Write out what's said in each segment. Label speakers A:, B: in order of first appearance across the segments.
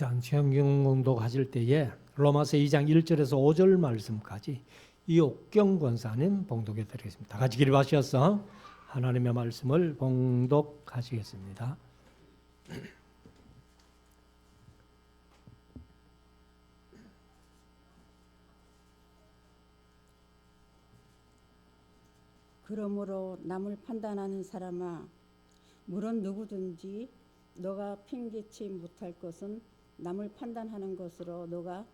A: 성경 공독하실 때에 로마서 2장 1절에서 5절 말씀까지 이옥경 권사님 봉독해 드리겠습니다. 다 같이 기립하셔서 하나님의 말씀을 봉독하시겠습니다.
B: 그러므로 남을 판단하는 사람아, 물론 누구든지 너가 핑계치 못할 것은 남을 판단하는 것으로 너가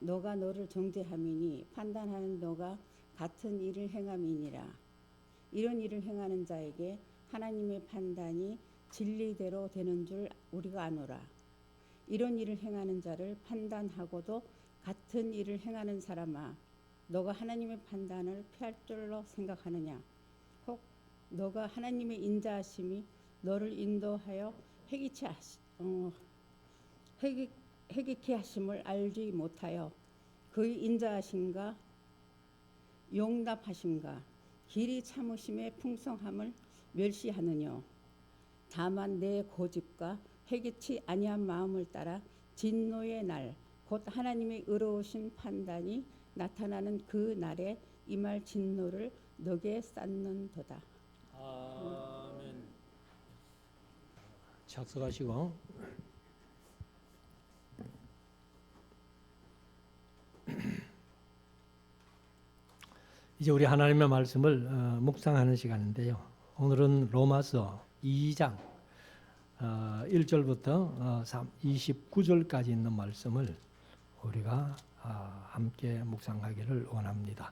B: 너를 정죄함이니 판단하는 너가 같은 일을 행함이니라. 이런 일을 행하는 자에게 하나님의 판단이 진리대로 되는 줄 우리가 아노라. 이런 일을 행하는 자를 판단하고도 같은 일을 행하는 사람아, 너가 하나님의 판단을 피할 줄로 생각하느냐? 혹 너가 하나님의 인자하심이 너를 인도하여 회개케 하심을 알지 못하여 그의 인자하심과 용납하심과 길이 참으심의 풍성함을 멸시하느뇨. 다만 내 고집과 회개치 아니한 마음을 따라 진노의 날 곧 하나님의 의로우신 판단이 나타나는 그 날에 임할 진노를 너게 쌓는도다.
A: 아멘. 착석하시고 이제 우리 하나님의 말씀을 묵상하는 시간인데요. 오늘은 로마서 2장 1절부터 29절까지 있는 말씀을 우리가 함께 묵상하기를 원합니다.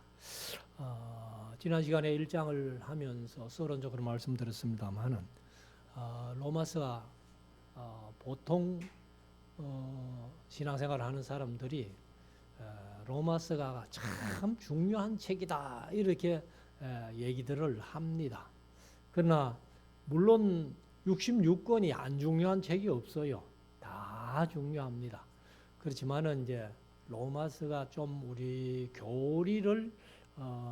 A: 지난 시간에 1장을 하면서 서론적으로 말씀드렸습니다만은 로마서가 보통 신앙생활을 하는 사람들이 로마서가 참 중요한 책이다 이렇게 얘기들을 합니다. 그러나 물론 66권이 안 중요한 책이 없어요. 다 중요합니다. 그렇지만은 이제 로마서가 좀 우리 교리를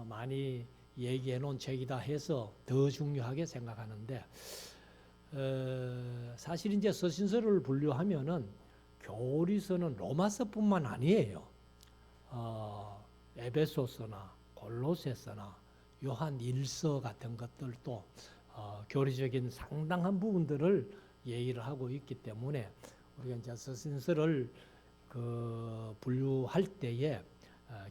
A: 많이 얘기해 놓은 책이다 해서 더 중요하게 생각하는데 사실 이제 서신서를 분류하면은 교리서는 로마서뿐만 아니에요. 에베소서나 골로새서나 요한 1서 같은 것들도 교리적인 상당한 부분들을 얘기를 하고 있기 때문에 우리가 이제 서신서를 분류할 때에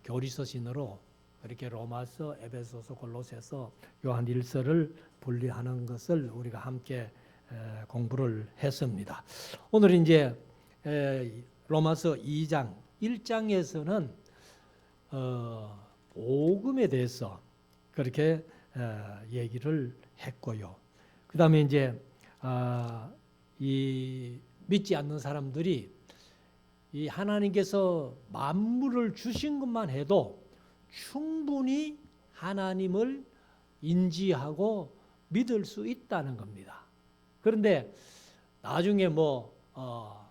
A: 교리서신으로 그렇게 로마서, 에베소서, 골로새서, 요한 1서를 분류하는 것을 우리가 함께 공부를 했습니다. 오늘 이제 로마서 2장 1장에서는 복음에 대해서 그렇게 얘기를 했고요. 그 다음에 이제 이 믿지 않는 사람들이 이 하나님께서 만물을 주신 것만 해도 충분히 하나님을 인지하고 믿을 수 있다는 겁니다. 그런데 나중에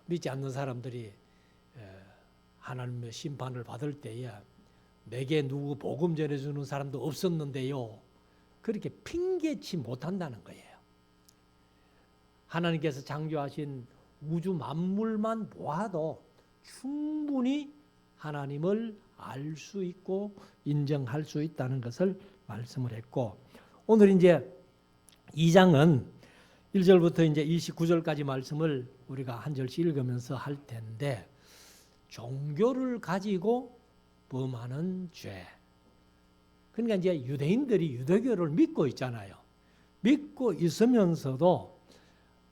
A: 믿지 않는 사람들이 하나님의 심판을 받을 때에 내게 누구 복음 전해주는 사람도 없었는데요. 그렇게 핑계치 못한다는 거예요. 하나님께서 창조하신 우주 만물만 보아도 충분히 하나님을 알 수 있고 인정할 수 있다는 것을 말씀을 했고, 오늘 이제 2장은 1절부터 이제 29절까지 말씀을 우리가 한 절씩 읽으면서 할 텐데, 종교를 가지고 범하는 죄. 그러니까 이제 유대인들이 유대교를 믿고 있잖아요. 믿고 있으면서도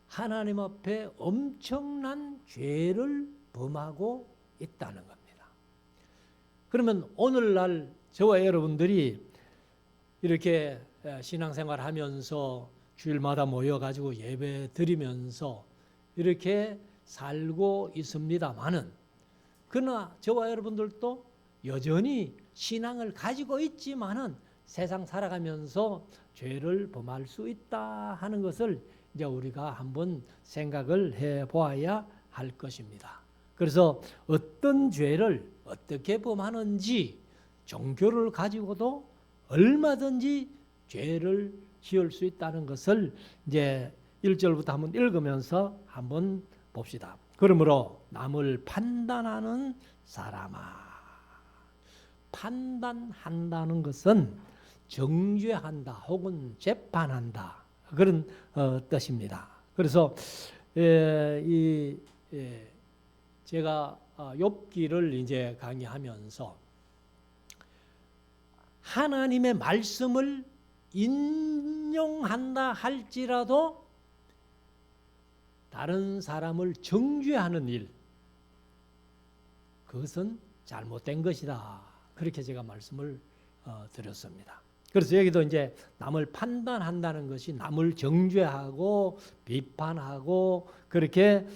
A: 하나님 앞에 엄청난 죄를 범하고 있다는 겁니다. 그러면 오늘날 저와 여러분들이 이렇게 신앙생활 하면서 주일마다 모여가지고 예배 드리면서 이렇게 살고 있습니다만은, 그러나 저와 여러분들도 여전히 신앙을 가지고 있지만은 세상 살아가면서 죄를 범할 수 있다 하는 것을 이제 우리가 한번 생각을 해 보아야 할 것입니다. 그래서 어떤 죄를 어떻게 범하는지 종교를 가지고도 얼마든지 죄를 지을 수 있다는 것을 이제 1절부터 한번 읽으면서 한번 봅시다. 그러므로 남을 판단하는 사람아. 판단한다는 것은 정죄한다 혹은 재판한다 그런 뜻입니다. 그래서 제가 욥기를 이제 강의하면서 하나님의 말씀을 인용한다 할지라도 다른 사람을 정죄하는 일, 그것은 잘못된 것이다. 그렇게 제가 말씀을 드렸습니다. 그래서 여기도 이제 남을 판단한다는 것이 남을 정죄하고 비판하고 그렇게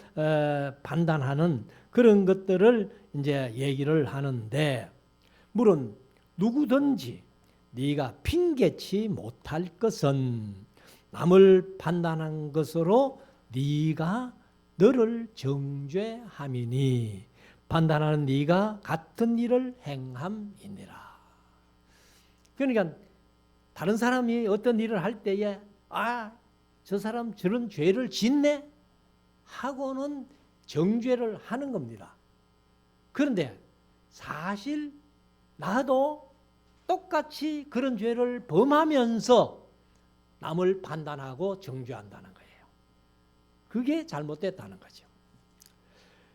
A: 판단하는 그런 것들을 이제 얘기를 하는데, 물론 누구든지 네가 핑계치 못할 것은 남을 판단한 것으로 네가 너를 정죄함이니 판단하는 네가 같은 일을 행함이니라. 그러니까 다른 사람이 어떤 일을 할 때에 저 사람 저런 죄를 짓네 하고는 정죄를 하는 겁니다. 그런데 사실 나도 똑같이 그런 죄를 범하면서 남을 판단하고 정죄한다는 거예요. 그게 잘못됐다는 거죠.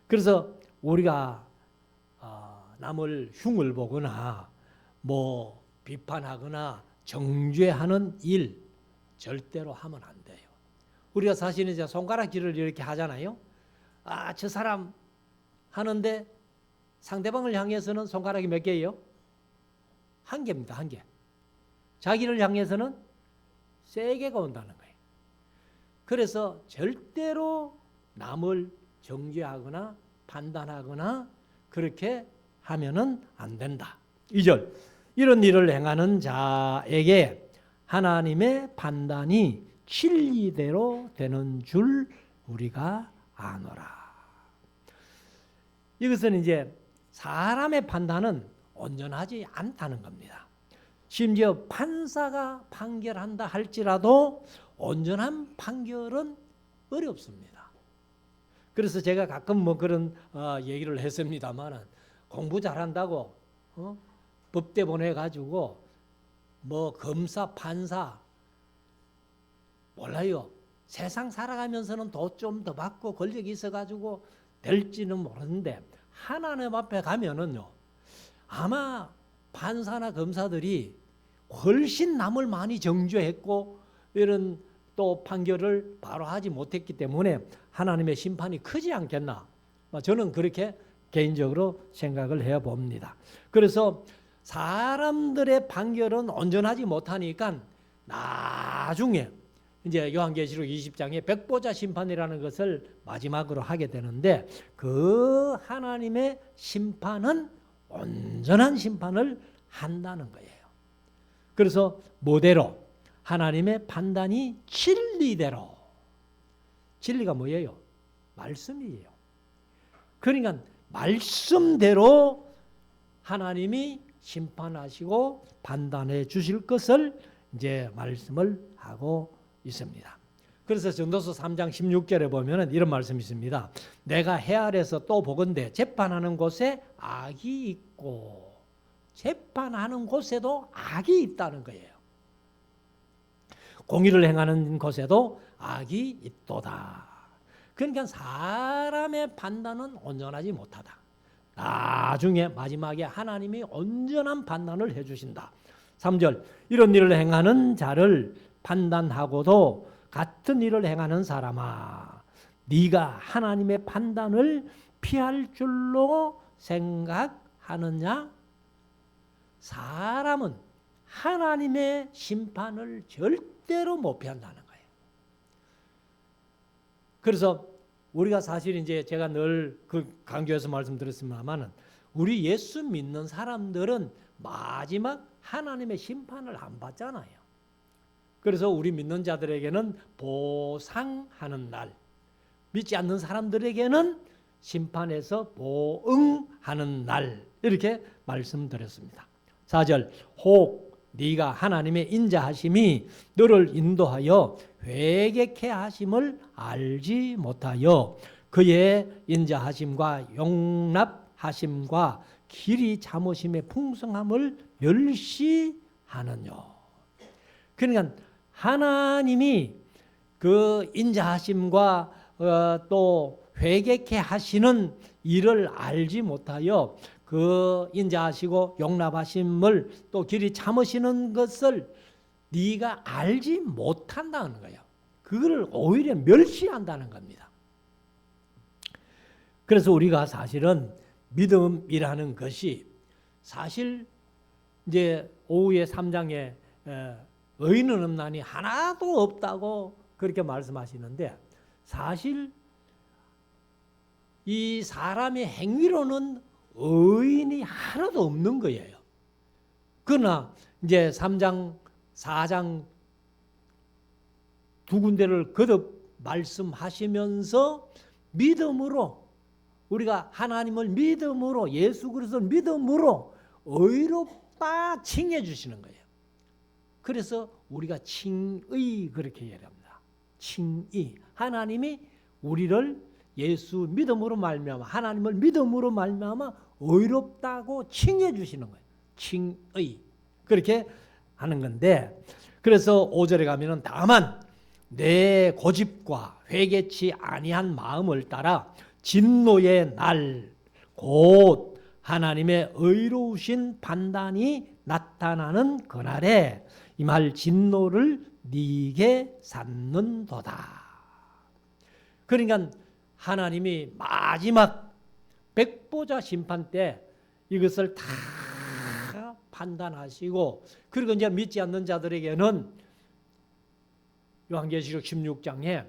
A: 그래서 우리가 남을 흉을 보거나 뭐 비판하거나 정죄하는 일 절대로 하면 안 돼요. 우리가 사실 이제 손가락질을 이렇게 하잖아요. 저 사람 하는데 상대방을 향해서는 손가락이 몇 개예요? 한 개입니다. 한 개. 자기를 향해서는 세 개가 온다는 거예요. 그래서 절대로 남을 정죄하거나 판단하거나 그렇게 하면은 안 된다. 2절. 이런 일을 행하는 자에게 하나님의 판단이 진리대로 되는 줄 우리가 아노라. 이것은 이제 사람의 판단은 온전하지 않다는 겁니다. 심지어 판사가 판결한다 할지라도 온전한 판결은 어렵습니다. 그래서 제가 가끔 뭐 그런 얘기를 했습니다만은 공부 잘한다고 법대 보내가지고 뭐 검사 판사 몰라요. 세상 살아가면서는 돈 좀 더 받고 권력이 있어가지고 될지는 모르는데 하나님 앞에 가면은요 아마 판사나 검사들이 훨씬 남을 많이 정죄했고 이런 또 판결을 바로 하지 못했기 때문에 하나님의 심판이 크지 않겠나. 저는 그렇게 개인적으로 생각을 해봅니다. 그래서 사람들의 판결은 온전하지 못하니까 나중에 이제 요한계시록 20장에 백보자 심판이라는 것을 마지막으로 하게 되는데 그 하나님의 심판은 온전한 심판을 한다는 거예요. 그래서 뭐대로? 하나님의 판단이 진리대로. 진리가 뭐예요? 말씀이에요. 그러니까 말씀대로 하나님이 심판하시고 판단해 주실 것을 이제 말씀을 하고 있습니다. 그래서 전도서 3장 16절에 보면 이런 말씀이 있습니다. 내가 해 아래서 또 보건대 재판하는 곳에 악이 있고 재판하는 곳에도 악이 있다는 거예요. 공의를 행하는 곳에도 악이 있도다. 그러니까 사람의 판단은 온전하지 못하다. 나중에 마지막에 하나님이 온전한 판단을 해주신다. 3절. 이런 일을 행하는 자를 판단하고도 같은 일을 행하는 사람아, 네가 하나님의 판단을 피할 줄로 생각하느냐? 사람은 하나님의 심판을 절대로 못 피한다는 거예요. 그래서 우리가 사실 이제 제가 늘 그 강조해서 말씀드렸습니다만은 우리 예수 믿는 사람들은 마지막 하나님의 심판을 안 받잖아요. 그래서 우리 믿는 자들에게는 보상하는 날, 믿지 않는 사람들에게는 심판에서 보응하는 날, 이렇게 말씀드렸습니다. 4절. 혹 네가 하나님의 인자하심이 너를 인도하여 회개케 하심을 알지 못하여 그의 인자하심과 용납하심과 길이 참으심의 풍성함을 멸시하느뇨. 그러니까 하나님이 그 인자하심과 또 회개케 하시는 일을 알지 못하여 그 인자하시고 용납하심을 또 길이 참으시는 것을 네가 알지 못한다는 거예요. 그걸 오히려 멸시한다는 겁니다. 그래서 우리가 사실은 믿음이라는 것이 사실 이제 오후에 3장에 의인은 없나니 하나도 없다고 그렇게 말씀하시는데 사실 이 사람의 행위로는 의인이 하나도 없는 거예요. 그러나 이제 3장, 4장 두 군데를 거듭 말씀하시면서 믿음으로 우리가 하나님을 믿음으로 예수 그리스도를 믿음으로 의롭다 칭해 주시는 거예요. 그래서 우리가 칭의 그렇게 얘기합니다. 칭의. 하나님이 우리를 예수 믿음으로 말미암아 하나님을 믿음으로 말미암아 의롭다고 칭해 주시는 거예요. 칭의. 그렇게 하는 건데 그래서 5절에 가면은 다만 내 고집과 회개치 아니한 마음을 따라 진노의 날 곧 하나님의 의로우신 판단이 나타나는 그날에 이 말 진노를 네게 쌓는도다. 그러니까 하나님이 마지막 백보자 심판 때 이것을 다 판단하시고 그리고 이제 믿지 않는 자들에게는 요한계시록 16장에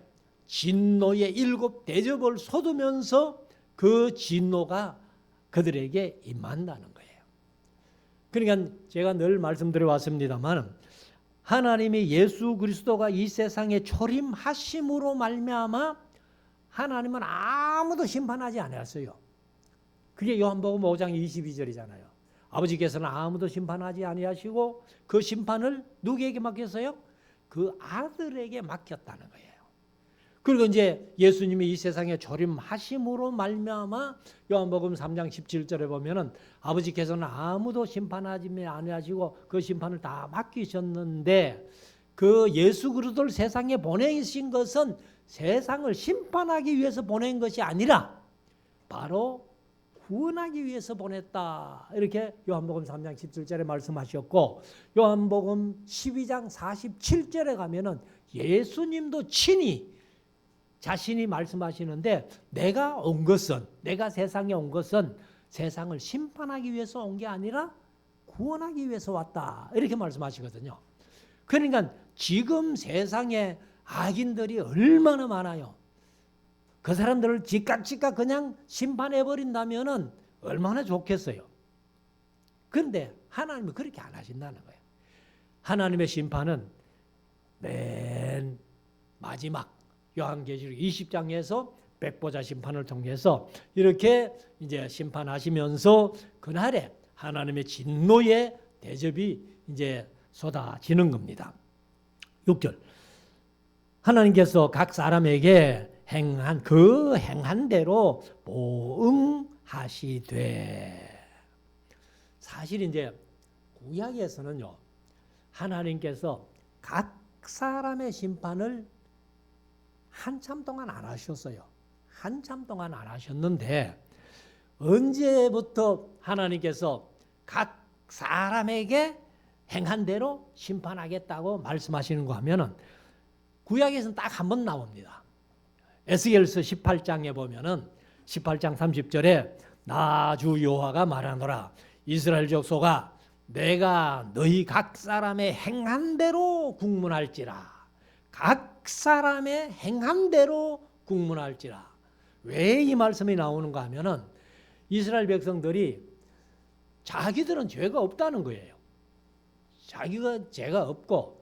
A: 진노의 7 대접을 쏟으면서 그 진노가 그들에게 임한다는 거예요. 그러니까 제가 늘 말씀드려 왔습니다만 하나님이 예수 그리스도가 이 세상에 초림하심으로 말미암아 하나님은 아무도 심판하지 않았어요. 그게 요한복음 5장 22절이잖아요. 아버지께서는 아무도 심판하지 아니하시고 그 심판을 누구에게 맡겼어요? 그 아들에게 맡겼다는 거예요. 그리고 이제 예수님이 이 세상에 조림하심으로 말미암아 요한복음 3장 17절에 보면은 아버지께서는 아무도 심판하지 아니하시고 그 심판을 다 맡기셨는데 그 예수 그리스도를 세상에 보내신 것은 세상을 심판하기 위해서 보낸 것이 아니라 바로 구원하기 위해서 보냈다. 이렇게 요한복음 3장 17절에 말씀하셨고 요한복음 12장 47절에 가면은 예수님도 친히 자신이 말씀하시는데 내가 세상에 온 것은 세상을 심판하기 위해서 온 게 아니라 구원하기 위해서 왔다. 이렇게 말씀하시거든요. 그러니까 지금 세상에 악인들이 얼마나 많아요. 그 사람들을 즉각 그냥 심판해버린다면 얼마나 좋겠어요. 그런데 하나님은 그렇게 안 하신다는 거예요. 하나님의 심판은 맨 마지막 요한계시록 20장에서 백보자 심판을 통해서 이렇게 이제 심판하시면서 그날에 하나님의 진노의 대접이 이제 쏟아지는 겁니다. 6절. 하나님께서 각 사람에게 행한 대로 보응하시되. 사실 이제 구약에서는요, 하나님께서 각 사람의 심판을 한참 동안 안 하셨어요. 한참 동안 안 하셨는데 언제부터 하나님께서 각 사람에게 행한 대로 심판하겠다고 말씀하시는 거 하면은 구약에서는 딱 한 번 나옵니다. 에스겔서 18장에 보면은 18장 30절에 나 주 여호와가 말하노라 이스라엘 족속아 내가 너희 각 사람의 행한 대로 국문할지라. 각 사람의 행한 대로 국문할지라. 왜 이 말씀이 나오는가 하면은 이스라엘 백성들이 자기들은 죄가 없다는 거예요. 자기가 죄가 없고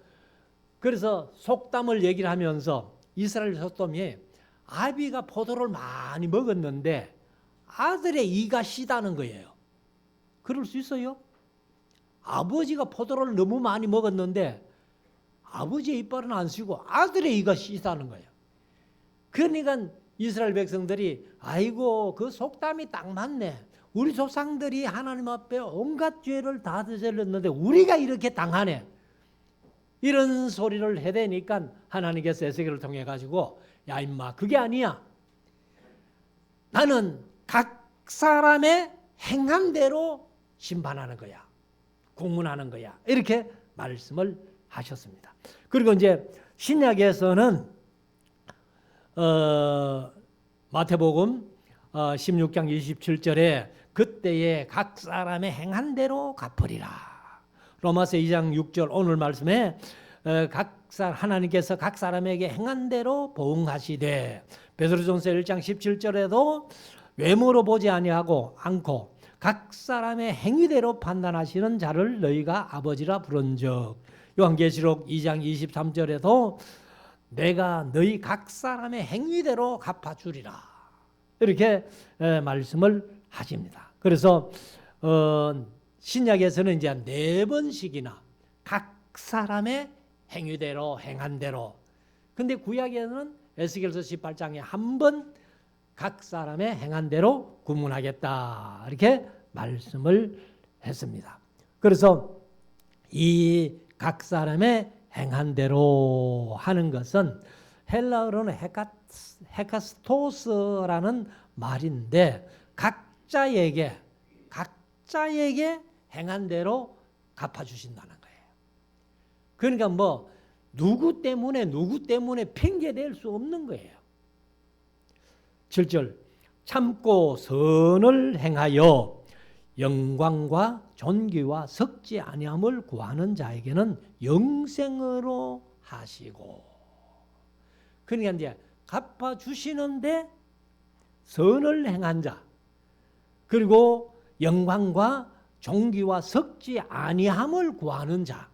A: 그래서 속담을 얘기를 하면서 이스라엘 속담이 아비가 포도를 많이 먹었는데 아들의 이가 시다는 거예요. 그럴 수 있어요? 아버지가 포도를 너무 많이 먹었는데 아버지의 이빨은 안 쓰고 아들의 이가 시다는 거예요. 그러니까 이스라엘 백성들이 아이고 그 속담이 딱 맞네. 우리 조상들이 하나님 앞에 온갖 죄를 다 저질렀는데 우리가 이렇게 당하네. 이런 소리를 해대니까 하나님께서 에스겔을 통해 가지고 야 임마 그게 아니야. 나는 각 사람의 행한 대로 심판하는 거야. 공문하는 거야. 이렇게 말씀을 하셨습니다. 그리고 이제 신약에서는 마태복음 16장 27절에 그때에 각 사람의 행한 대로 갚으리라. 로마서 2장 6절 오늘 말씀에 하나님께서 각 사람에게 행한 대로 보응하시되 베드로전서 1장 17절에도 외모로 보지 아니하고 않고 각 사람의 행위대로 판단하시는 자를 너희가 아버지라 부른즉 요한계시록 2장 23절에도 내가 너희 각 사람의 행위대로 갚아주리라 이렇게 말씀을 하십니다. 그래서 신약에서는 이제 4번씩이나 각 사람의 행위대로 행한 대로. 근데 구약에는 에스겔서 18장에 한 번 각 사람의 행한 대로 구문하겠다 이렇게 말씀을 했습니다. 그래서 이 각 사람의 행한 대로 하는 것은 헬라어로는 헤카스토스라는 말인데 각자에게 행한 대로 갚아주신다는 거예요. 그러니까 뭐 누구 때문에 핑계댈 수 없는 거예요. 7절 참고 선을 행하여 영광과 존귀와 섞지 아니함을 구하는 자에게는 영생으로 하시고. 그러니까 이제 갚아주시는데 선을 행한 자 그리고 영광과 존귀와 섞지 아니함을 구하는 자.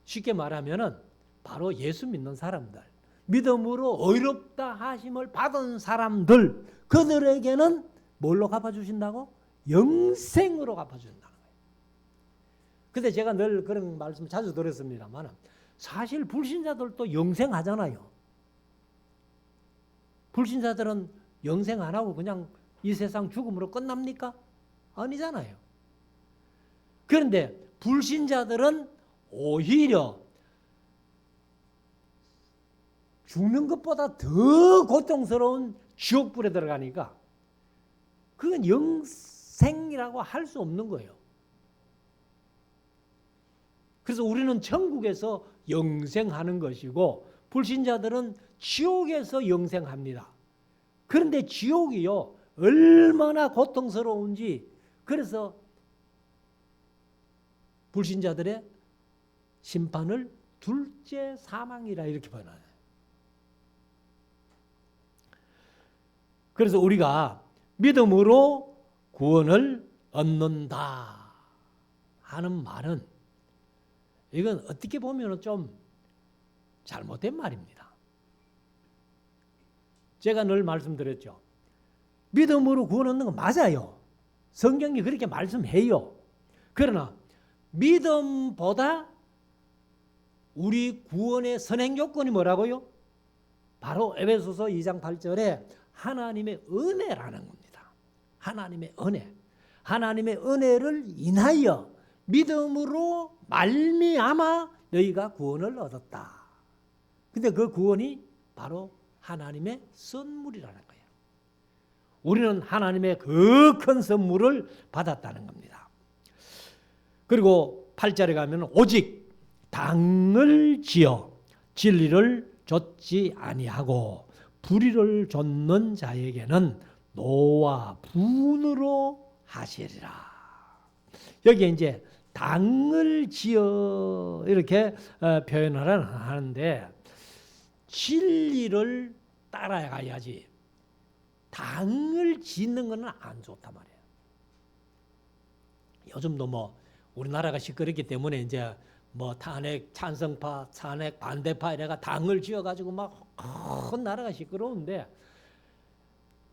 A: 쉽게 말하면은 바로 예수 믿는 사람들, 믿음으로 의롭다 하심을 받은 사람들, 그들에게는 뭘로 갚아주신다고? 영생으로 갚아준다는 거예요. 근데 제가 늘 그런 말씀 자주 들었습니다만 사실 불신자들도 영생하잖아요. 불신자들은 영생 안 하고 그냥 이 세상 죽음으로 끝납니까? 아니잖아요. 그런데 불신자들은 오히려 죽는 것보다 더 고통스러운 지옥불에 들어가니까 그건 영생이라고 할 수 없는 거예요. 그래서 우리는 천국에서 영생하는 것이고 불신자들은 지옥에서 영생합니다. 그런데 지옥이요 얼마나 고통스러운지 그래서 불신자들의 심판을 둘째 사망이라 이렇게 번역해요. 그래서 우리가 믿음으로 구원을 얻는다 하는 말은 이건 어떻게 보면 좀 잘못된 말입니다. 제가 늘 말씀드렸죠. 믿음으로 구원 얻는 건 맞아요. 성경이 그렇게 말씀해요. 그러나 믿음보다 우리 구원의 선행 요건이 뭐라고요? 바로 에베소서 2장 8절에 하나님의 은혜라는 겁니다. 하나님의 은혜. 하나님의 은혜를 인하여 믿음으로 말미암아 너희가 구원을 얻었다. 근데 그 구원이 바로 하나님의 선물이라는 거예요. 우리는 하나님의 그 큰 선물을 받았다는 겁니다. 그리고 8절에 가면 오직 당을 지어 진리를 좇지 아니하고 불의를 좇는 자에게는 노와 분으로 하시리라. 여기에 이제 당을 지어 이렇게 표현을 하는데 진리를 따라가야지 당을 짓는 것은 안 좋단 말이에요. 요즘도 뭐 우리나라가 시끄럽기 때문에 이제 뭐 탄핵 찬성파, 탄핵 반대파 이래가 당을 지어가지고 막 큰 나라가 시끄러운데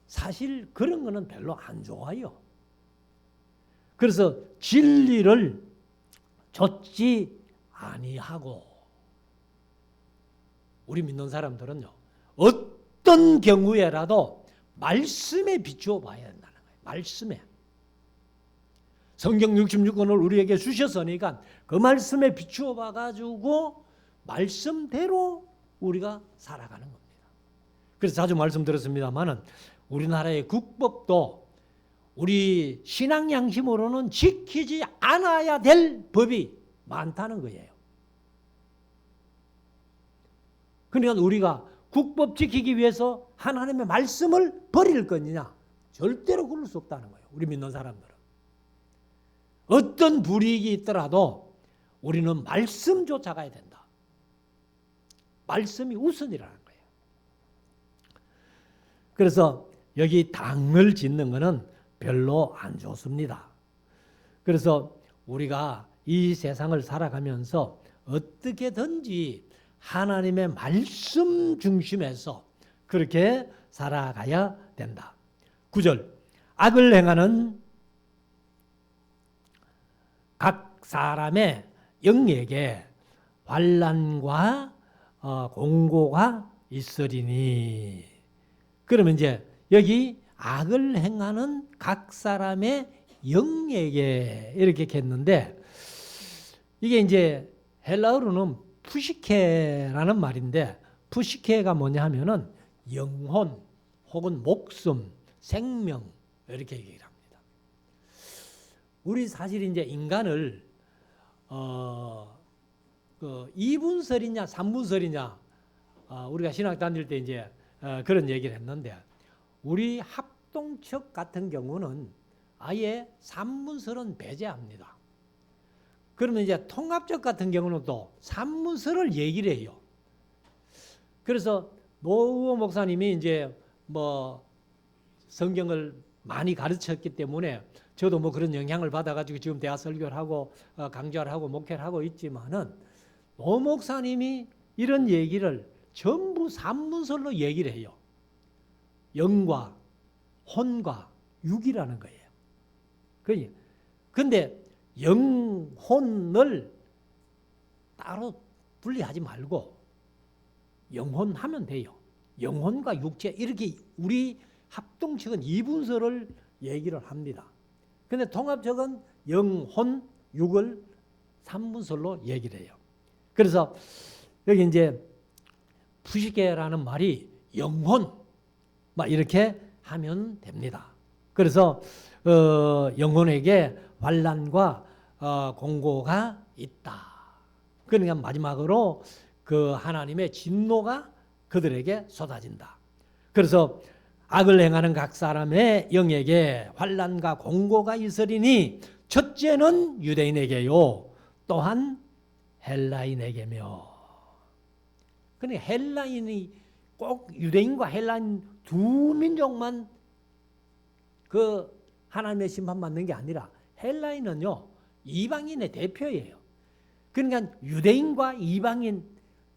A: 사실 그런 거는 별로 안 좋아요. 그래서 진리를 좇지 아니하고 우리 믿는 사람들은요 어떤 어떤 경우에라도 말씀에 비추어 봐야 된다는 거예요. 말씀에. 성경 66권을 우리에게 주셨으니까 그 말씀에 비추어 봐가지고 말씀대로 우리가 살아가는 겁니다. 그래서 자주 말씀드렸습니다마는 우리나라의 국법도 우리 신앙 양심으로는 지키지 않아야 될 법이 많다는 거예요. 그러니까 우리가 국법 지키기 위해서 하나님의 말씀을 버릴 거냐? 절대로 그럴 수 없다는 거예요. 우리 믿는 사람들은. 어떤 불이익이 있더라도 우리는 말씀 쫓아가야 된다. 말씀이 우선이라는 거예요. 그래서 여기 당을 짓는 것은 별로 안 좋습니다. 그래서 우리가 이 세상을 살아가면서 어떻게든지 하나님의 말씀 중심에서 그렇게 살아가야 된다. 9절 악을 행하는 각 사람의 영에게 환난과 공고가 있으리니. 그러면 이제 여기 악을 행하는 각 사람의 영에게 이렇게 했는데 이게 이제 헬라어로는 푸시케라는 말인데 푸시케가 뭐냐 하면은 영혼 혹은 목숨, 생명 이렇게 얘기를 합니다. 우리 사실 이제 인간을 2분설이냐 3분설이냐 우리가 신학 다닐 때 이제 그런 얘기를 했는데 우리 합동측 같은 경우는 아예 3분설은 배제합니다. 그러면 이제 통합적 같은 경우는 또 3분설을 얘기를 해요. 그래서 노우호 목사님이 이제 뭐 성경을 많이 가르쳤기 때문에 저도 뭐 그런 영향을 받아가지고 지금 대학 설교를 하고 강좌를 하고 목회를 하고 있지만은 노 목사님이 이런 얘기를 전부 3분설로 얘기를 해요. 영과 혼과 육이라는 거예요. 그런데 영혼을 따로 분리하지 말고 영혼 하면 돼요. 영혼과 육체 이렇게 우리 합동측은 2분설을 얘기를 합니다. 그런데 통합측은 영혼, 육을 3분설로 얘기를 해요. 그래서 여기 이제 푸시케라는 말이 영혼 막 이렇게 하면 됩니다. 그래서 영혼에게 환난과 공고가 있다. 그러니까 마지막으로 그 하나님의 진노가 그들에게 쏟아진다. 그래서 악을 행하는 각 사람의 영에게 환난과 공고가 있으리니 첫째는 유대인에게요 또한 헬라인에게며. 그러니까 헬라인이 꼭 유대인과 헬라인 두 민족만 그 하나님의 심판받는 게 아니라 헬라인은요 이방인의 대표예요. 그러니까 유대인과 이방인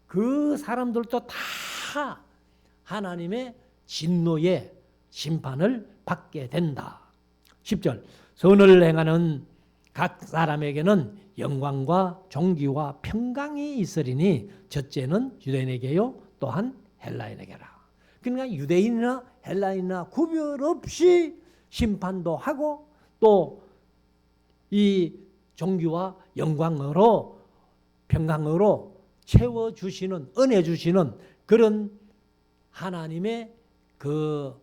A: 그 사람들도 다 하나님의 진노의 심판을 받게 된다. 10절 선을 행하는 각 사람에게는 영광과 존귀와 평강이 있으리니 첫째는 유대인에게요 또한 헬라인에게라. 그러니까 유대인이나 헬라인이나 구별 없이 심판도 하고 또 이 존귀와 영광으로 평강으로 채워주시는 은혜 주시는 그런 하나님의 그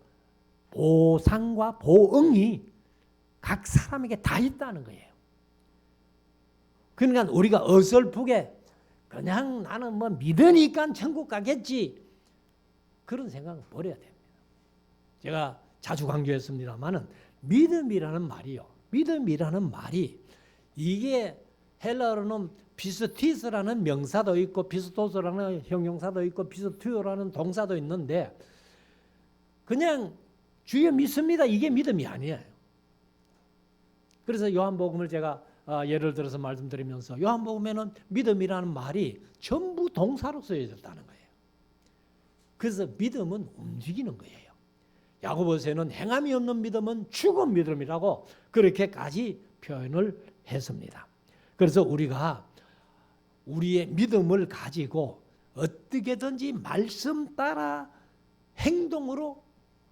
A: 보상과 보응이 각 사람에게 다 있다는 거예요. 그러니까 우리가 어설프게 그냥 나는 뭐 믿으니까 천국 가겠지 그런 생각을 버려야 됩니다. 제가 자주 강조했습니다마는 믿음이라는 말이 이게 헬라어로는 피스티스라는 명사도 있고 피스토스라는 형용사도 있고 피스투요라는 동사도 있는데 그냥 주여 믿습니다 이게 믿음이 아니에요. 그래서 요한복음을 제가 예를 들어서 말씀드리면서 요한복음에는 믿음이라는 말이 전부 동사로 쓰여졌다는 거예요. 그래서 믿음은 움직이는 거예요. 야고보서에는 행함이 없는 믿음은 죽은 믿음이라고 그렇게까지 표현을 했습니다. 그래서 우리가 우리의 믿음을 가지고 어떻게든지 말씀 따라 행동으로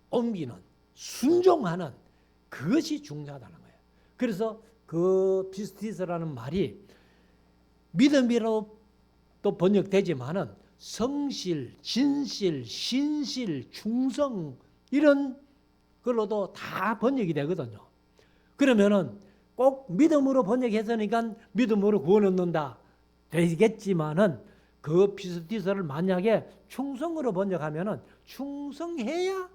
A: 옮기는, 순종하는 그것이 중요하다는 거예요. 그래서 그 피스티스라는 말이 믿음이라고 또 번역되지만은 성실, 진실, 신실, 충성 이런 걸로도 다 번역이 되거든요. 그러면은 꼭 믿음으로 번역해서니까 믿음으로 구원 얻는다 되겠지만은 그 피스티스를 만약에 충성으로 번역하면은 충성해야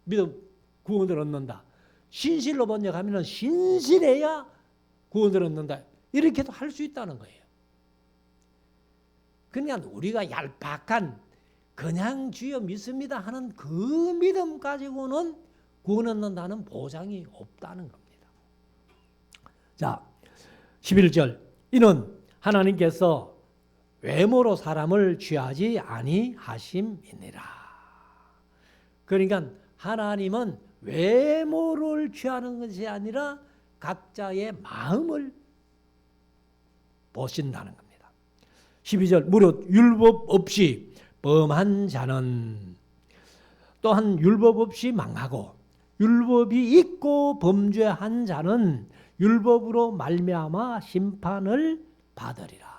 A: 믿음 구원을 얻는다. 신실로 번역하면은 신실해야 구원을 얻는다. 이렇게도 할 수 있다는 거예요. 그냥 우리가 얄팍한 그냥 주여 믿습니다 하는 그 믿음 가지고는 구원 얻는다는 보장이 없다는 겁니다. 자, 11절. 이는 하나님께서 외모로 사람을 취하지 아니하심이니라. 그러니까 하나님은 외모를 취하는 것이 아니라 각자의 마음을 보신다는 겁니다. 12절. 무릇 율법 없이 범한 자는 또한 율법 없이 망하고 율법이 있고 범죄한 자는 율법으로 말미암아 심판을 받으리라.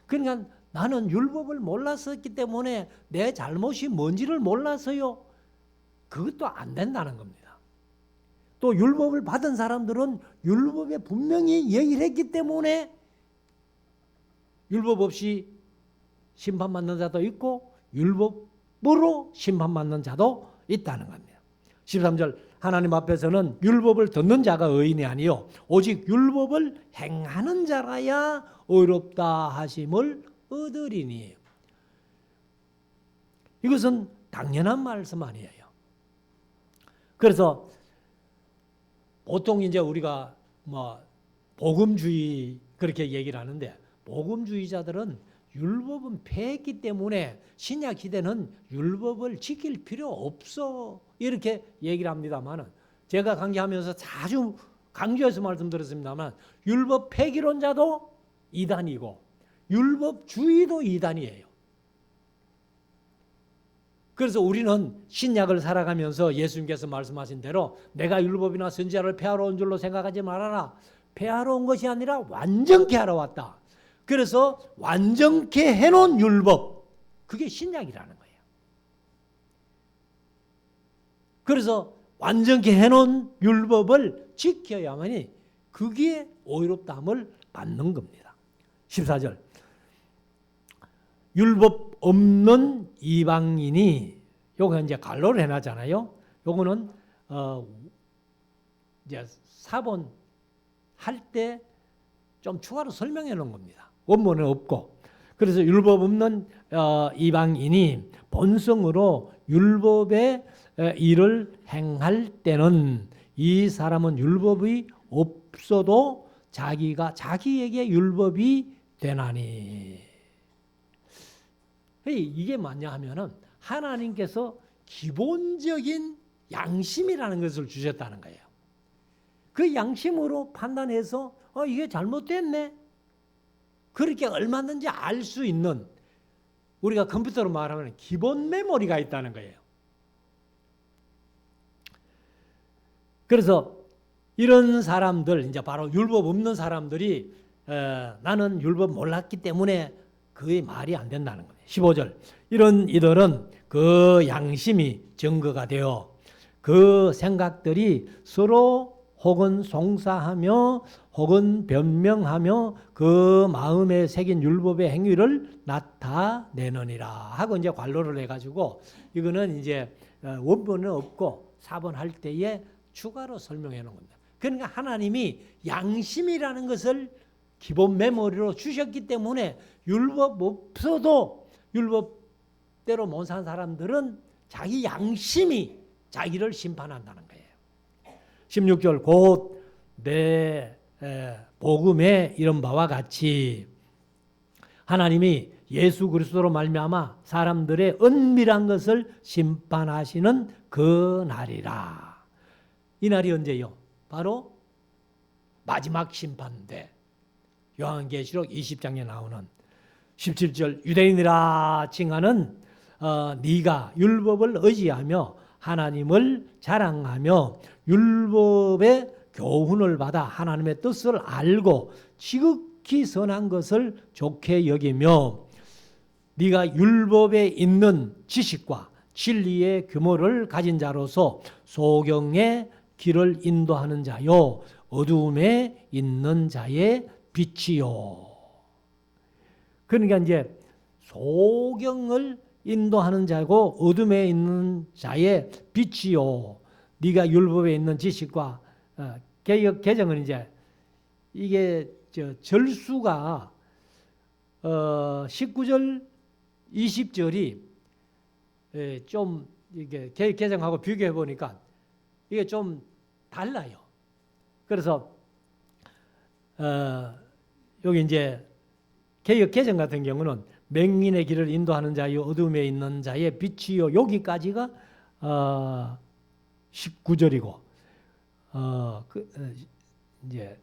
A: 그러니까 나는 율법을 몰랐었기 때문에 내 잘못이 뭔지를 몰라서요. 그것도 안 된다는 겁니다. 또 율법을 받은 사람들은 율법에 분명히 얘기를 했기 때문에 율법 없이 심판받는 자도 있고 율법으로 심판받는 자도 있다는 겁니다. 13절. 하나님 앞에서는 율법을 듣는 자가 의인이 아니요 오직 율법을 행하는 자라야 의롭다 하심을 얻으리니. 이것은 당연한 말씀 아니에요. 그래서 보통 이제 우리가 복음주의 그렇게 얘기를 하는데 복음주의자들은 율법은 폐했기 때문에 신약 시대는 율법을 지킬 필요 없어 이렇게 얘기를 합니다만 제가 강의하면서 자주 강조해서 말씀드렸습니다만 율법 폐기론자도 이단이고 율법주의도 이단이에요. 그래서 우리는 신약을 살아가면서 예수님께서 말씀하신 대로 내가 율법이나 선지자를 폐하러 온 줄로 생각하지 말아라. 폐하러 온 것이 아니라 완전케 하러 왔다. 그래서 완전케 해놓은 율법, 그게 신약이라는 거예요. 그래서 완전케 해놓은 율법을 지켜야만이 그게 의롭다함을 받는 겁니다. 14절. 율법 없는 이방인이 요거 이제 갈로를 해놨잖아요. 요거는 이제 사본 할 때 좀 추가로 설명해 놓은 겁니다. 원문은 없고. 그래서 율법 없는 이방인이 본성으로 율법의 일을 행할 때는 이 사람은 율법이 없어도 자기에게 율법이 되나니. 이게 뭐냐 하면은 하나님께서 기본적인 양심이라는 것을 주셨다는 거예요. 그 양심으로 판단해서 이게 잘못됐네. 그렇게 얼마든지 알 수 있는 우리가 컴퓨터로 말하면 기본 메모리가 있다는 거예요. 그래서 이런 사람들 이제 바로 율법 없는 사람들이 나는 율법 몰랐기 때문에 그게 말이 안 된다는 거예요. 15절. 이런 이들은 그 양심이 증거가 되어 그 생각들이 서로 혹은 송사하며 혹은 변명하며 그 마음에 새긴 율법의 행위를 나타내느니라 하고 이제 관로를 해가지고 이거는 이제 원본은 없고 4번 할 때에 추가로 설명해 놓은 겁니다. 그러니까 하나님이 양심이라는 것을 기본 메모리로 주셨기 때문에 율법 없어도 율법대로 못 산 사람들은 자기 양심이 자기를 심판한다는 거예요. 16절. 곧 내 복음에 이런 바와 같이 하나님이 예수 그리스도로 말미암아 사람들의 은밀한 것을 심판하시는 그 날이라. 이 날이 언제요? 바로 마지막 심판대. 요한계시록 20장에 나오는 17절. 유대인이라 칭하는 네가 율법을 의지하며 하나님을 자랑하며 율법의 교훈을 받아 하나님의 뜻을 알고 지극히 선한 것을 좋게 여기며 네가 율법에 있는 지식과 진리의 규모를 가진 자로서 소경의 길을 인도하는 자요 어두움에 있는 자의 빛이요. 그러니까 이제 소경을 인도하는 자고 어둠에 있는 자의 빛이요. 네가 율법에 있는 지식과 개역 개정은 이제 이게 절수가 19절 20절이 좀 이게 개역 개정하고 비교해 보니까 이게 좀 달라요. 그래서 여기 이제 개역 개정 같은 경우는 맹인의 길을 인도하는 자요 어둠에 있는 자의 빛이요 여기까지가 19절이고 이제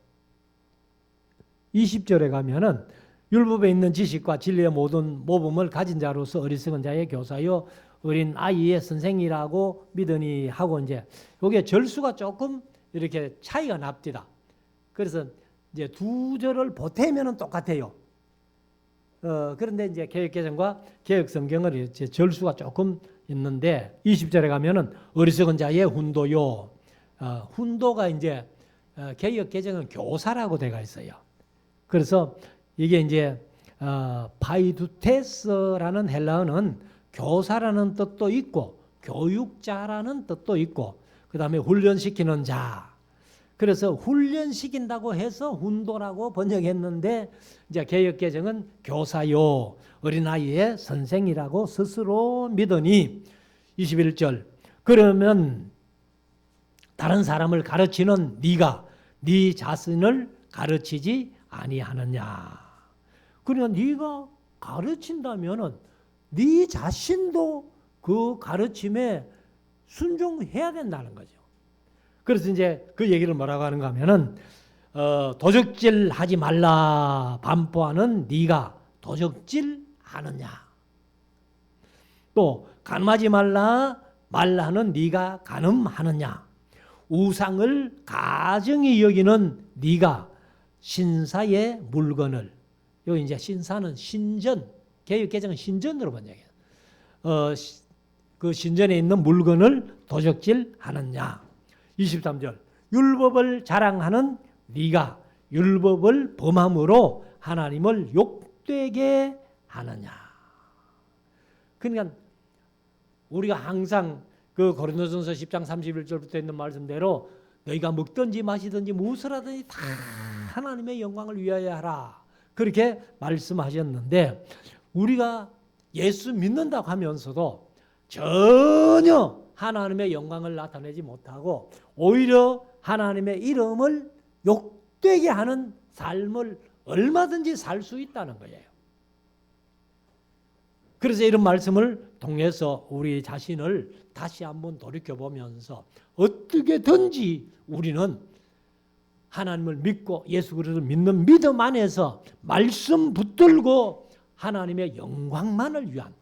A: 20절에 가면은 율법에 있는 지식과 진리의 모든 모범을 가진 자로서 어리석은 자의 교사요 어린 아이의 선생이라고 믿으니 하고 이제 요게 절수가 조금 이렇게 차이가 납니다. 그래서 이제 두 절을 보태면은 똑같아요. 그런데 이제 개역개정과 개역성경은 이제 절수가 조금 있는데 20절에 가면은 어리석은 자의 훈도요. 훈도가 이제 개역개정은 교사라고 되어 있어요. 그래서 이게 이제 파이두테스라는 헬라어는 교사라는 뜻도 있고 교육자라는 뜻도 있고 그 다음에 훈련시키는 자. 그래서 훈련시킨다고 해서 훈도라고 번역했는데 이제 개역개정은 교사요 어린아이의 선생이라고 스스로 믿으니 21절 그러면 다른 사람을 가르치는 네가 네 자신을 가르치지 아니하느냐. 그러니까 네가 가르친다면은 네 자신도 그 가르침에 순종해야 된다는 거죠. 그래서 이제 그 얘기를 뭐라고 하는가 하면은 도적질 하지 말라 반포하는 네가 도적질 하느냐. 또 간음하지 말라는 네가 간음하느냐. 우상을 가증히 여기는 네가 신사의 물건을 여기 이제 신사는 신전 개역개정은 신전으로 번역해요. 그 신전에 있는 물건을 도적질하느냐. 23절 율법을 자랑하는 네가 율법을 범함으로 하나님을 욕되게 하느냐. 그러니까 우리가 항상 그 고린도전서 10장 31절부터 있는 말씀대로 너희가 먹든지 마시든지 무엇을 하든지 다 하나님의 영광을 위하여 하라. 그렇게 말씀하셨는데 우리가 예수 믿는다고 하면서도 전혀 하나님의 영광을 나타내지 못하고 오히려 하나님의 이름을 욕되게 하는 삶을 얼마든지 살 수 있다는 거예요. 그래서 이런 말씀을 통해서 우리 자신을 다시 한번 돌이켜보면서 어떻게든지 우리는 하나님을 믿고 예수 그리스도를 믿는 믿음 안에서 말씀 붙들고 하나님의 영광만을 위한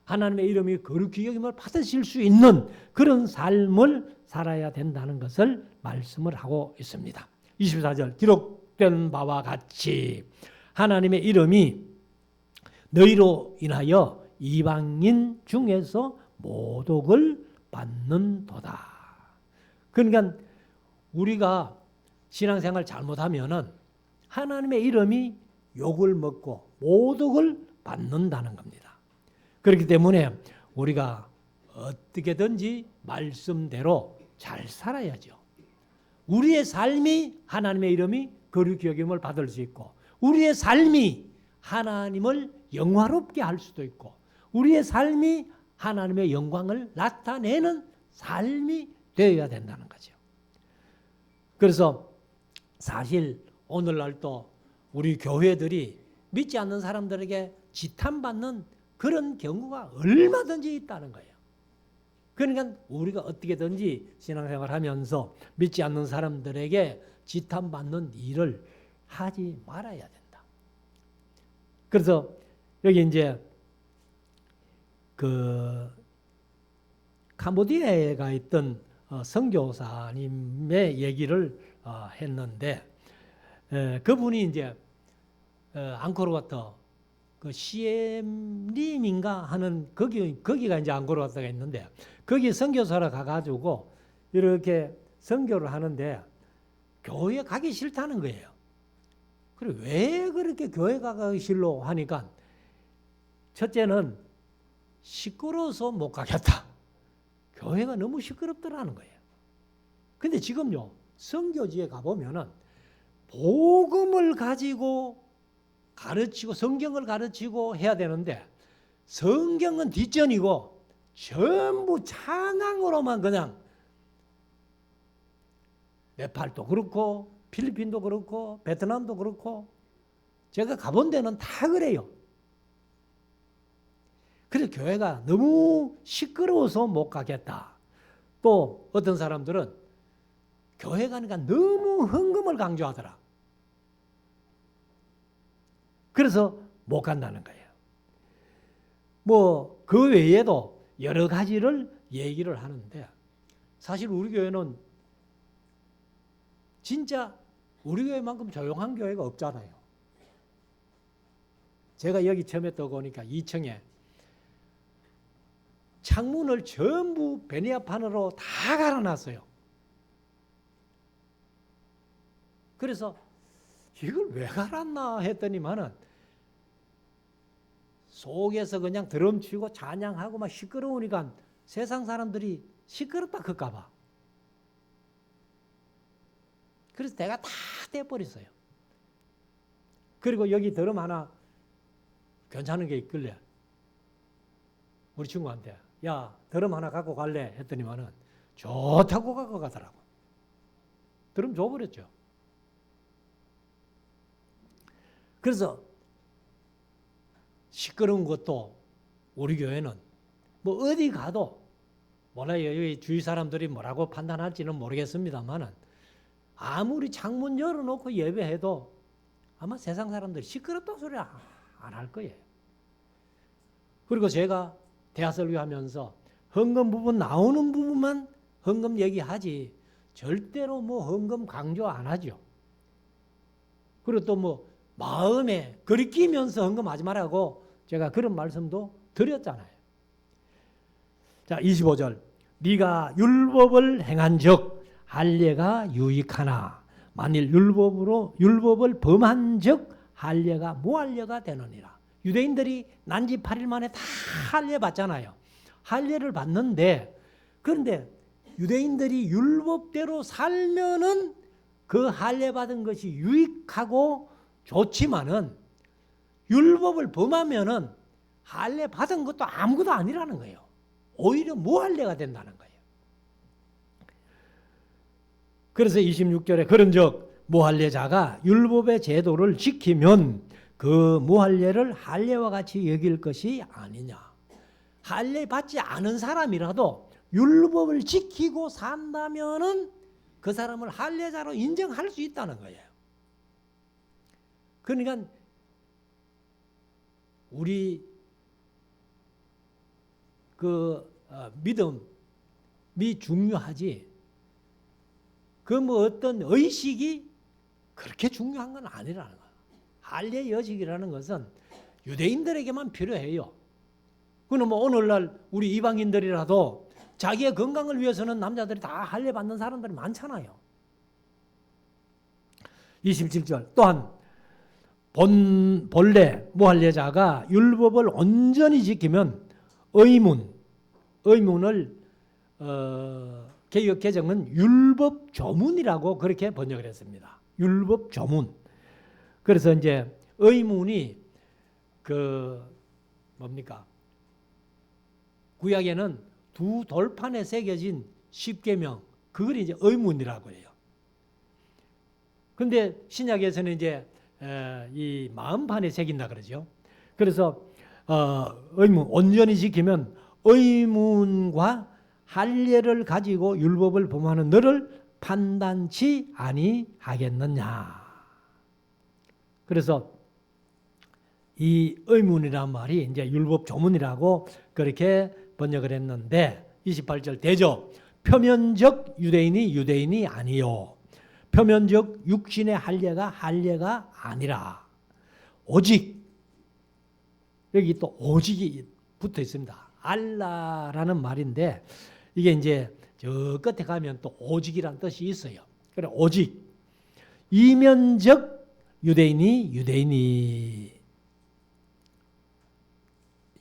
A: 하나님의 이름이 거룩히 여김을 받으실 수 있는 그런 삶을 살아야 된다는 것을 말씀을 하고 있습니다. 24절 기록된 바와 같이 하나님의 이름이 너희로 인하여 이방인 중에서 모독을 받는도다. 그러니까 우리가 신앙생활 잘못하면은 하나님의 이름이 욕을 먹고 모독을 받는다는 겁니다. 그렇기 때문에 우리가 어떻게든지 말씀대로 잘 살아야죠. 우리의 삶이 하나님의 이름이 거룩히 여김을 받을 수 있고 우리의 삶이 하나님을 영화롭게 할 수도 있고 우리의 삶이 하나님의 영광을 나타내는 삶이 되어야 된다는 거죠. 그래서 사실 오늘날도 우리 교회들이 믿지 않는 사람들에게 지탄받는 그런 경우가 얼마든지 있다는 거예요. 그러니까 우리가 어떻게든지 신앙생활 하면서 믿지 않는 사람들에게 지탄받는 일을 하지 말아야 된다. 그래서 여기 이제 그 캄보디아에 있던 선교사님의 얘기를 했는데 그분이 이제 앙코르와트 그 CM림인가 하는 거기가 이제 앙코르와트가 있는데 거기 선교사로 가가지고 이렇게 선교를 하는데 교회 가기 싫다는 거예요. 그래 왜 그렇게 교회 가기 싫로 하니까 첫째는 시끄러워서 못 가겠다. 교회가 너무 시끄럽더라는 거예요. 근데 지금요 선교지에 가보면은 복음을 가지고 가르치고 성경을 가르치고 해야 되는데 성경은 뒷전이고 전부 찬양으로만 그냥 네팔도 그렇고 필리핀도 그렇고 베트남도 그렇고 제가 가본 데는 다 그래요. 그래서 교회가 너무 시끄러워서 못 가겠다. 또 어떤 사람들은 교회 가니까 너무 헌금을 강조하더라. 그래서 못 간다는 거예요. 뭐 그 외에도 여러 가지를 얘기를 하는데 사실 우리 교회는 진짜 우리 교회만큼 조용한 교회가 없잖아요. 제가 여기 처음에 떠보니까 2층에 창문을 전부 베니아판으로 다 갈아놨어요. 그래서 이걸 왜 갈았나 했더니만은 속에서 그냥 드럼 치고 찬양하고 막 시끄러우니까 세상 사람들이 시끄럽다 그럴까 봐. 그래서 내가 다 떼버렸어요. 그리고 여기 드럼 하나 괜찮은 게 있길래 우리 친구한테 야 드럼 하나 갖고 갈래 했더니만은 좋다고 갖고 가더라고. 드럼 줘버렸죠. 그래서 시끄러운 것도 우리 교회는 뭐 어디 가도 몰라요. 여기 주위 사람들이 뭐라고 판단할지는 모르겠습니다만은 아무리 창문 열어놓고 예배해도 아마 세상 사람들이 시끄럽다는 소리 안 할 거예요. 그리고 제가 대하설교하면서 헌금 부분 나오는 부분만 헌금 얘기하지 절대로 뭐 헌금 강조 안 하죠. 그리고 또 뭐 마음에 거리끼면서 헌금하지 말라고 제가 그런 말씀도 드렸잖아요. 자, 25절. 네가 율법을 행한즉 할례가 유익하나 만일 율법을 범한즉 할례가 무할례가 되느니라. 유대인들이 난지 8일 만에 다 할례 받잖아요. 할례를 받는데 그런데 유대인들이 율법대로 살면은 그 할례 받은 것이 유익하고 좋지만은 율법을 범하면은 할례 받은 것도 아무것도 아니라는 거예요. 오히려 무할례가 된다는 거예요. 그래서 26절에 그런즉 무할례자가 율법의 제도를 지키면 그 무할례를 할례와 같이 여길 것이 아니냐. 할례 받지 않은 사람이라도 율법을 지키고 산다면은 그 사람을 할례자로 인정할 수 있다는 거예요. 그러니까 우리 믿음이 중요하지. 그 뭐 어떤 의식이 그렇게 중요한 건 아니라는 거예요. 할례 여직이라는 것은 유대인들에게만 필요해요. 그럼 뭐 오늘날 우리 이방인들이라도 자기의 건강을 위해서는 남자들이 다 할례 받는 사람들이 많잖아요. 27절 또한 본래 무할례자가 율법을 온전히 지키면 의문을 개역 개정은 율법 조문이라고 그렇게 번역을 했습니다. 율법 조문. 그래서 이제 의문이 뭡니까? 구약에는 두 돌판에 새겨진 십계명, 그걸 이제 의문이라고 해요. 근데 신약에서는 이제 이 마음판에 새긴다 그러죠. 그래서 의문 온전히 지키면 의문과 할례를 가지고 율법을 범하는 너를 판단치 아니하겠느냐. 그래서 이 의문이란 말이 이제 율법 조문이라고 그렇게 번역을 했는데 28절 되죠. 표면적 유대인이 유대인이 아니요. 표면적 육신의 할례가 아니라 오직, 여기 또 오직이 붙어 있습니다. 알라라는 말인데 이게 이제 저 끝에 가면 또 오직이라는 뜻이 있어요. 그래 오직 이면적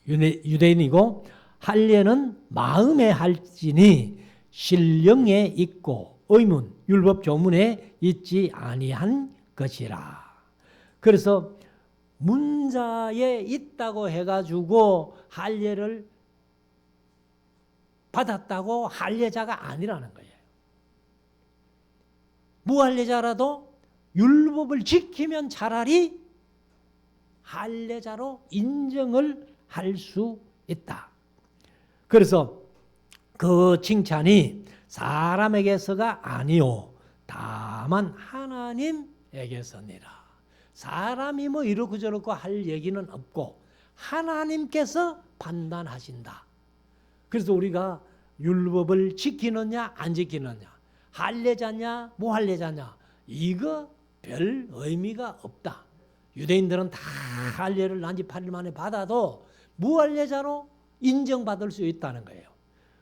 A: 유대인이고 할례는 마음에 할지니 신령에 있고 의문 율법 조문에 있지 아니한 것이라. 그래서 문자에 있다고 해가지고 할례를 받았다고 할례자가 아니라는 거예요. 무할례자라도 율법을 지키면 차라리 할례자로 인정을 할 수 있다. 그래서 그 칭찬이 사람에게서가 아니요 다만 하나님에게서니라. 사람이 뭐 이렇고 저렇고 할 얘기는 없고 하나님께서 판단하신다. 그래서 우리가 율법을 지키느냐 안 지키느냐, 할례자냐 무할례자냐, 이거 별 의미가 없다. 유대인들은 다 할례를 난지 8일 만에 받아도 무할례자로 인정받을 수 있다는 거예요.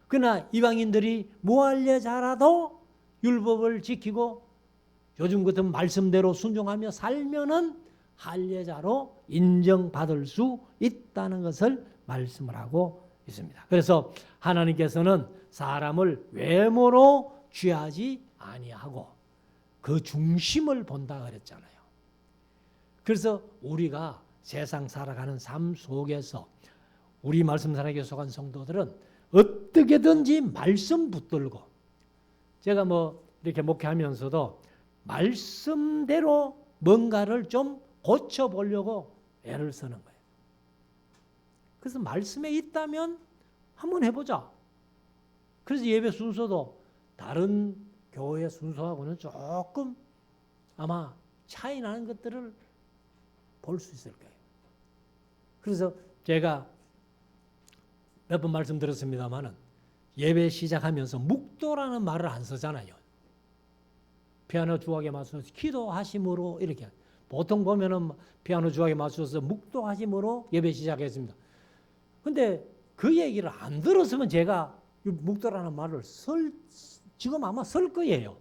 A: 그러나 이방인들이 무할례자라도 율법을 지키고 요즘 같은 말씀대로 순종하며 살면은 할례자로 인정받을 수 있다는 것을 말씀을 하고 있습니다. 그래서 하나님께서는 사람을 외모로 취하지 아니하고 그 중심을 본다 그랬잖아요. 그래서 우리가 세상 살아가는 삶 속에서 우리 말씀 사랑에 속한 성도들은 어떻게든지 말씀 붙들고, 제가 뭐 이렇게 목회하면서도 말씀대로 뭔가를 좀 고쳐보려고 애를 쓰는 거예요. 그래서 말씀에 있다면 한번 해보자. 그래서 예배 순서도 다른 교회 순서하고는 조금 아마 차이 나는 것들을 볼 수 있을 거예요. 그래서 제가 몇 번 말씀드렸습니다마는 예배 시작하면서 묵도라는 말을 안 쓰잖아요. 피아노 주악에 맞춰서 기도하심으로 이렇게. 보통 보면은 피아노 주악에 맞춰서 묵도하심으로 예배 시작했습니다. 근데 그 얘기를 안 들었으면 제가 묵도라는 말을 지금 아마 쓸 거예요.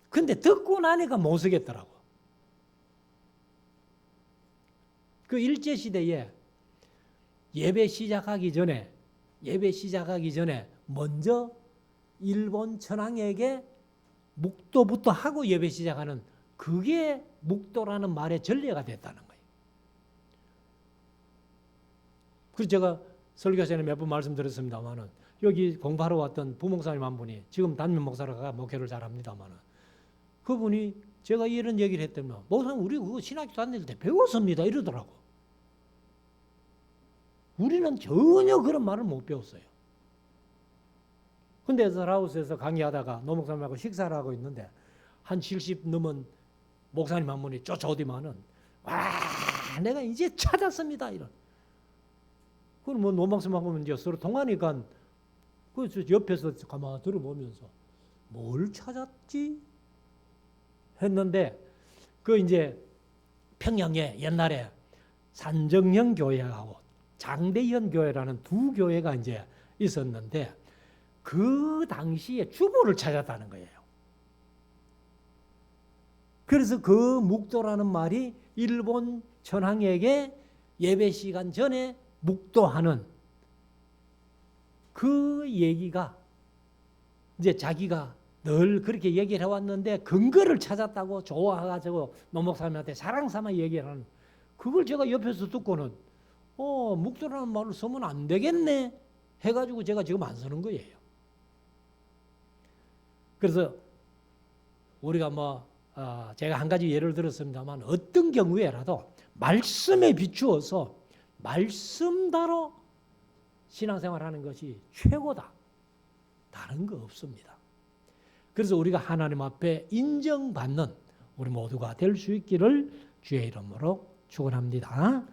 A: 근데 듣고 나니까 못 쓰겠더라고. 그 일제시대에 예배 시작하기 전에 먼저 일본 천황에게 묵도부터 하고 예배 시작하는, 그게 묵도라는 말의 전례가 됐다는 거예요. 그래서 제가 설교 전에 몇 번 말씀드렸습니다마는 여기 공부하러 왔던 부목사님 한 분이 지금 단임 목사가 목회를 잘합니다마는 그분이 제가 이런 얘기를 했더니 목사님 우리 그거 신학교 다닐 때 배웠습니다 이러더라고. 우리는 전혀 그런 말을 못 배웠어요. 근데 에스라우스에서 강의하다가 노 목사님하고 식사를 하고 있는데 한 70 넘은 목사님 한 분이 쫓아오더만은 와 내가 이제 찾았습니다 이런. 그럼 뭐 노 목사님하고 이제 서로 통하니까 그 옆에서 가만히 들어보면서 뭘 찾았지 했는데 그 이제 평양에 옛날에 산정형 교회하고 장대현 교회라는 두 교회가 이제 있었는데 그 당시에 주보를 찾았다는 거예요. 그래서 그 묵도라는 말이 일본 천황에게 예배 시간 전에 묵도하는 그 얘기가 이제 자기가 늘 그렇게 얘기를 해왔는데 근거를 찾았다고 좋아가지고 노 목사님한테 사랑삼아 얘기를 하는, 그걸 제가 옆에서 듣고는 묵도라는 말을 쓰면 안 되겠네 해가지고 제가 지금 안 쓰는 거예요. 그래서 우리가 제가 한 가지 예를 들었습니다만 어떤 경우에라도 말씀에 비추어서 말씀대로 신앙생활하는 것이 최고다. 다른 거 없습니다. 그래서 우리가 하나님 앞에 인정받는 우리 모두가 될 수 있기를 주의 이름으로 축원합니다.